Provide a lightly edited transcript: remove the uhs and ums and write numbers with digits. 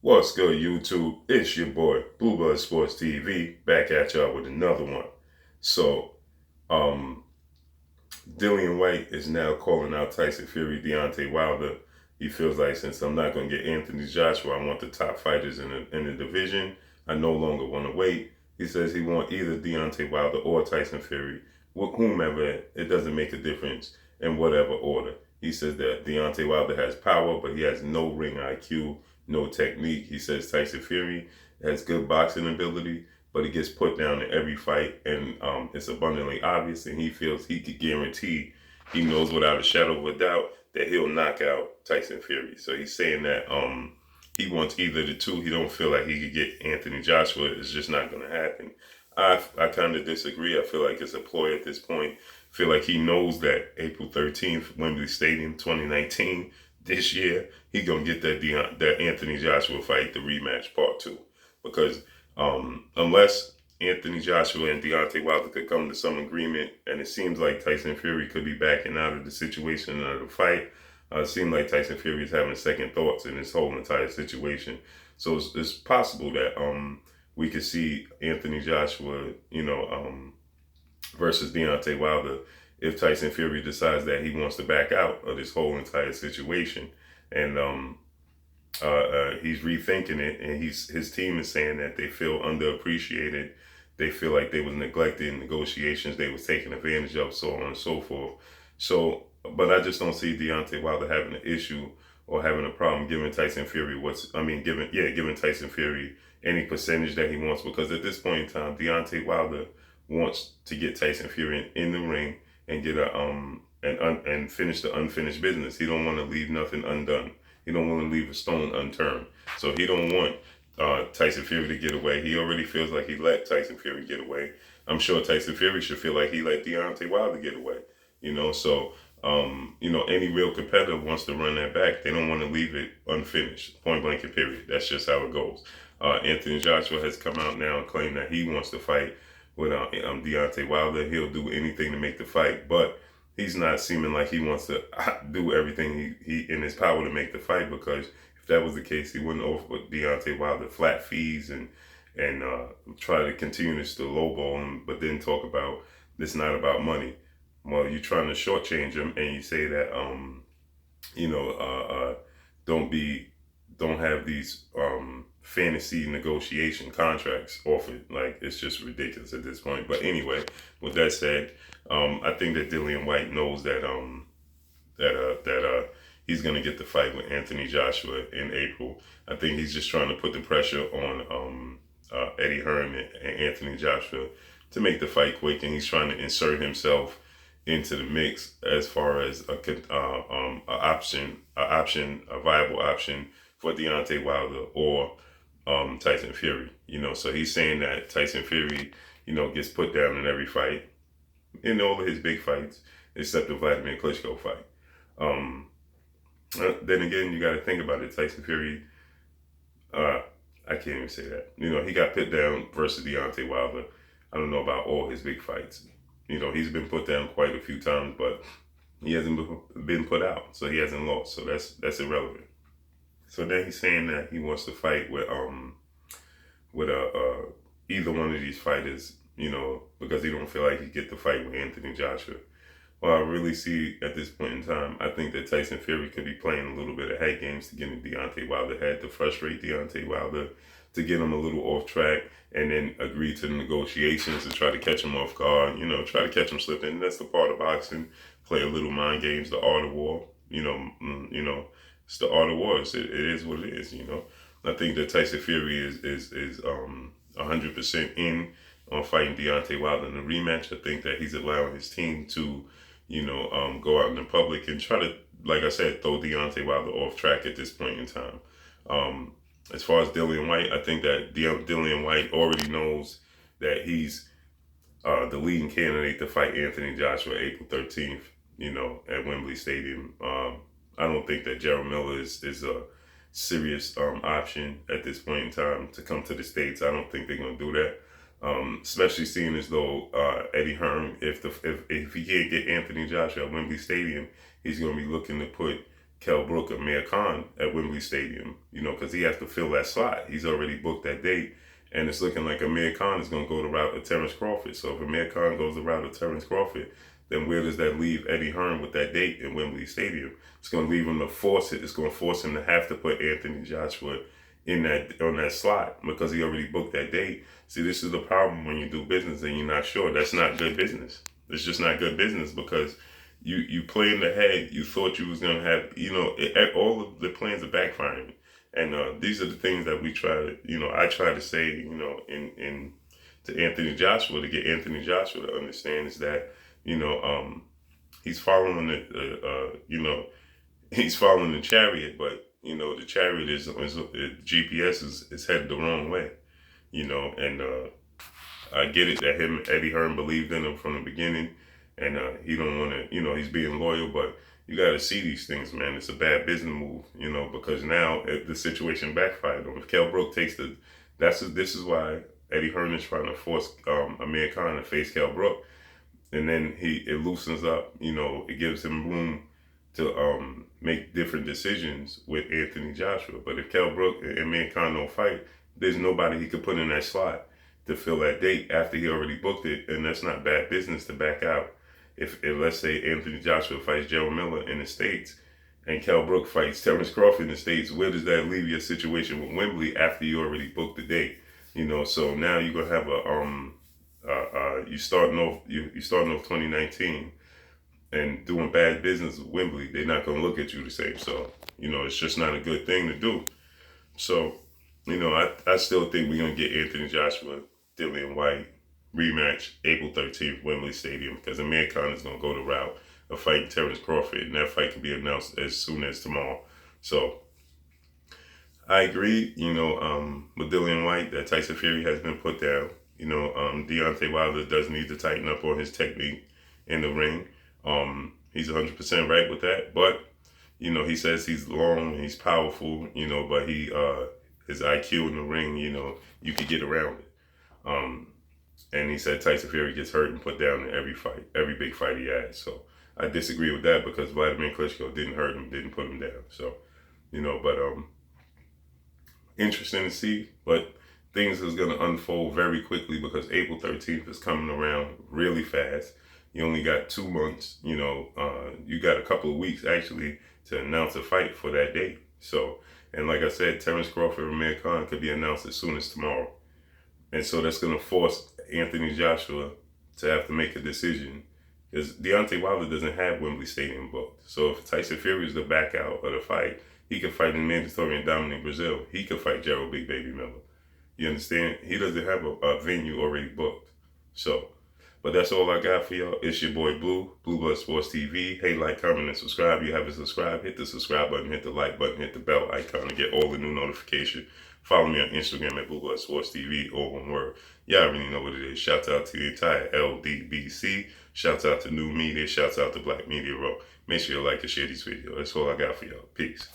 What's good, YouTube? It's your boy, Blue Blood Sports TV, back at y'all with another one. So, um, Dillian Whyte is now calling out Tyson Fury, Deontay Wilder. He feels like since I'm not going to get Anthony Joshua, I want the top fighters in the division. I no longer want to wait. He says he wants either Deontay Wilder or Tyson Fury, whomever. It doesn't make a difference in whatever order. He says that Deontay Wilder has power, but he has no ring IQ, no technique. He says Tyson Fury has good boxing ability, but he gets put down in every fight, and it's abundantly obvious, and he feels he could guarantee, he knows without a shadow of a doubt, that he'll knock out Tyson Fury. So he's saying that he wants either the two. He don't feel like he could get Anthony Joshua. It's just not going to happen. I kind of disagree. I feel like it's a ploy at this point. I feel like he knows that April 13th, Wembley Stadium, 2019, this year, he going to get that Anthony Joshua fight, the rematch part 2. Because unless Anthony Joshua and Deontay Wilder could come to some agreement, and it seems like Tyson Fury could be backing out of the situation of the fight. It seems like Tyson Fury is having second thoughts in this whole entire situation. So it's possible that we could see Anthony Joshua, versus Deontay Wilder if Tyson Fury decides that he wants to back out of this whole entire situation. And he's rethinking it, and his team is saying that they feel underappreciated. They feel like they was neglected in negotiations. They was taken advantage of, so on and so forth. So, but I just don't see Deontay Wilder having an issue or having a problem giving Tyson Fury giving Tyson Fury any percentage that he wants, because at this point in time, Deontay Wilder wants to get Tyson Fury in the ring and get and finish the unfinished business. He don't want to leave nothing undone. He don't want to leave a stone unturned. So he don't want Tyson Fury to get away. He already feels like he let Tyson Fury get away. I'm sure Tyson Fury should feel like he let Deontay Wilder get away. So any real competitor wants to run that back. They don't want to leave it unfinished. Point blank and period. That's just how it goes. Anthony Joshua has come out now and claimed that he wants to fight with Deontay Wilder. He'll do anything to make the fight, but he's not seeming like he wants to do everything he in his power to make the fight, because if that was the case, he wouldn't offer Deontay Wilder flat fees and try to continue to lowball him, but then talk about it's not about money. Well, you're trying to shortchange him, and you say that don't have these fantasy negotiation contracts offered. Like, it's just ridiculous at this point. But anyway, with that said, I think that Dillian Whyte knows that he's gonna get the fight with Anthony Joshua in April. I think he's just trying to put the pressure on Eddie Hearn and Anthony Joshua to make the fight quick, and he's trying to insert himself into the mix as far as a viable option for Deontay Wilder or Tyson Fury. So he's saying that Tyson Fury, gets put down in every fight, in all of his big fights, except the Vladimir Klitschko fight. Then again, you got to think about it. Tyson Fury, I can't even say that. He got put down versus Deontay Wilder. I don't know about all his big fights. He's been put down quite a few times, but he hasn't been put out, so he hasn't lost. So that's irrelevant. So then he's saying that he wants to fight with either one of these fighters, because he don't feel like he get the fight with Anthony Joshua. Well, I really see at this point in time, I think that Tyson Fury could be playing a little bit of head games to get in Deontay Wilder's head, to frustrate Deontay Wilder, to get him a little off track, and then agree to the negotiations and try to catch him off guard, try to catch him slipping. And that's the part of boxing. Play a little mind games, the art of war, it's the art of war. It is what it is, I think that Tyson Fury is 100% in on fighting Deontay Wilder in the rematch. I think that he's allowing his team to, go out in the public and try to, like I said, throw Deontay Wilder off track at this point in time. As far as Dillian Whyte, I think that Dillian Whyte already knows that he's the leading candidate to fight Anthony Joshua April 13th, at Wembley Stadium. I don't think that Gerald Miller is a serious option at this point in time to come to the States. I don't think they're going to do that. Especially seeing as though Eddie Hearn, if he can't get Anthony Joshua at Wembley Stadium, he's going to be looking to put Kell Brook Amir Khan at Wembley Stadium, you know, because he has to fill that slot. He's already booked that date, and it's looking like Amir Khan is going to go the route of Terrence Crawford. So if Amir Khan goes the route of Terrence Crawford, then where does that leave Eddie Hearn with that date in Wembley Stadium? It's going to leave him to force it. It's going to force him to have to put Anthony Joshua in that on that slot because he already booked that date. See, this is the problem when you do business and you're not sure. That's not good business. It's just not good business because you playing ahead. You thought you was gonna have, you know, all of the plans are backfiring, and these are the things that we try to, you know, I try to say, you know, in to Anthony Joshua to get Anthony Joshua to understand is that, you know, he's following the, you know, he's following the chariot, but you know the chariot is GPS is headed the wrong way, you know, and I get it that Eddie Hearn believed in him from the beginning. And he don't want to, you know, he's being loyal, but you got to see these things, man. It's a bad business move, you know, because now the situation backfired on him. If Kell Brook takes this is why Eddie Hearn is trying to force Amir Khan to face Kell Brook, and then it loosens up, you know, it gives him room to make different decisions with Anthony Joshua. But if Kell Brook and Amir Khan don't fight, there's nobody he could put in that slot to fill that date after he already booked it, and that's not bad business to back out. If let's say Anthony Joshua fights Gerald Miller in the States and Kell Brook fights Terrence Crawford in the States, where does that leave your situation with Wembley after you already booked the date? You know, so now you're gonna have you starting off 2019 and doing bad business with Wembley. They're not gonna look at you the same. So, you know, it's just not a good thing to do. So, you know, I still think we're gonna get Anthony Joshua, Dillian Whyte rematch April 13th, Wembley Stadium, because Amir Khan is going to go the route of fighting Terrence Crawford, and that fight can be announced as soon as tomorrow. So I agree, you know, with Dillian Whyte that Tyson Fury has been put down. You know, Deontay Wilder does need to tighten up on his technique in the ring. He's 100% right with that, but you know, he says he's long, he's powerful, you know, but his IQ in the ring, you know, you could get around it. And he said Tyson Fury gets hurt and put down in every fight, every big fight he has. So I disagree with that because Vladimir Klitschko didn't hurt him, didn't put him down. So, you know, but interesting to see. But things is going to unfold very quickly because April 13th is coming around really fast. You only got 2 months, you know, you got a couple of weeks actually to announce a fight for that date. So, and like I said, Terrence Crawford and Amir Khan could be announced as soon as tomorrow. And so that's going to force Anthony Joshua to have to make a decision because Deontay Wilder doesn't have Wembley Stadium booked. So if Tyson Fury is to back out of the fight, he could fight in mandatory and dominate Brazil. He could fight Gerald Big Baby Miller. You understand? He doesn't have a venue already booked. So, but that's all I got for y'all. It's your boy Blue Blood Sports TV. Hey, like, comment, and subscribe. You haven't subscribed, hit the subscribe button, hit the like button, hit the bell icon to get all the new notifications. Follow me on Instagram at Blood Sports TV, all one word. Y'all already know what it is. Shout out to the entire LDBC. Shouts out to New Media. Shouts out to Black Media Row. Make sure you like and share these videos. That's all I got for y'all. Peace.